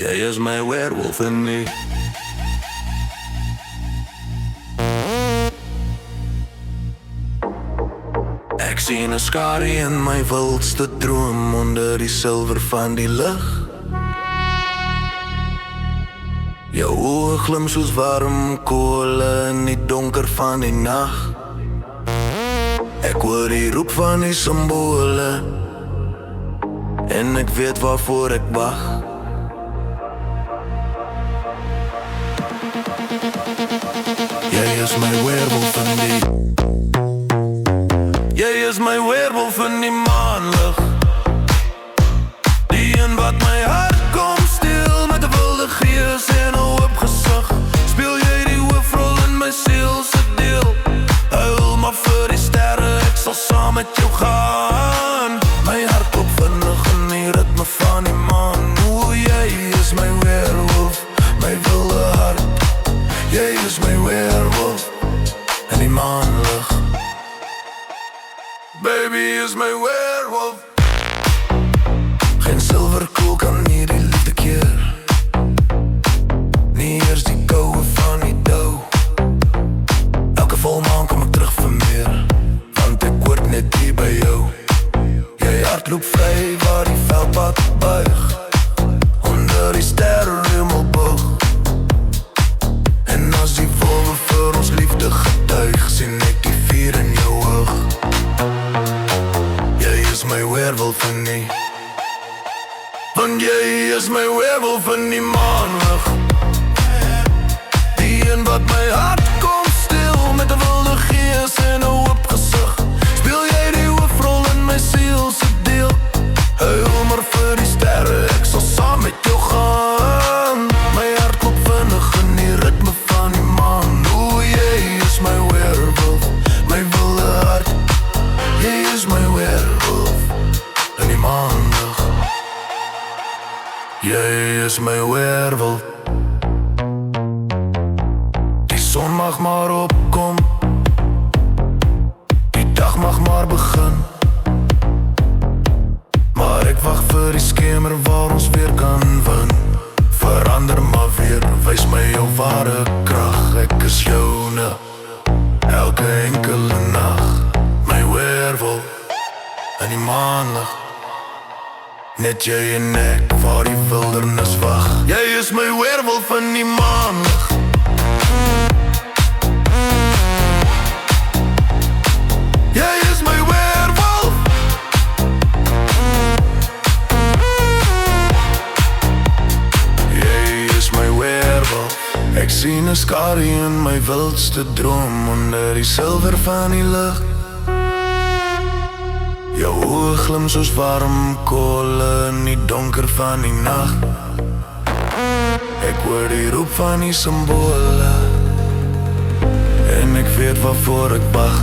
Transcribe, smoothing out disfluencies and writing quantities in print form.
Jy is my weerwolf en nie. Ek sien 'n skare in my wildste droom onder die silwer van die lig. Jou oë glim soos warm kole in die donker van die nag. Ek hoor die roep van die simbole en ek weet waarvoor ek wag. Jy is my weerwolf in die. Jy is my weerwolf in die maanlig. Die een wat my hart kom steel met 'n wilde gees en 'n oop gesig. Speel jy die hoofrol in my siel se deel. Huil maar vir die sterre, ek sal saam met jou gaan. My hart klop vinnig in die ritme van die maan. O, jy is my weerwolf, my wilde hart. Jy is my weerwolf in die maanlig. Baby is my weerwolf. Geen silverkoel kan nie die liefde keer. Nie eers die koue van die dou. Elke volmaan kom ek terug vir meer, want ek word net hier by jou. Jy hart loop vry waar die veldpad buig, onder die sterrenhemel boog. En as die wolwe vir ons liefde getuig, sien ek die vuur in jou oog. Jy is my weerwolf in die. Want jy is my weerwolf in die maanlig. Die een wat my hart kom stil met 'n wilde gees en 'n oop gesig. Speel jy die hoofrol in my siel se deel. Huil maar vir die sterre, ek sal saam met jou gaan. My hart klop vinnig in die ritme van die maan. O, jy is my weerwolf, my wilde hart. Jy is my weerwolf in die maanlig. Jy is my weerwolf. Die son mag maar opkom, die dag mag maar begin. Maar ek wag vir die skemer waar ons weer kan win. Verander maar weer, wys my jou ware krag. Ek is joune, elke enkele nag. My weerwolf in die maanlig. Net jy en ek waar die wildernis wag. Jy is my weerwolf in die maanlig. Jy is my weerwolf. Jy is my weerwolf. Ek sien 'n skare in my wildste droom onder die silwer van die lig. Jou oë glim soos warm kole in die donker van die nag. Ek hoor die roep van die simbole en ek weet waarvoor ek wag.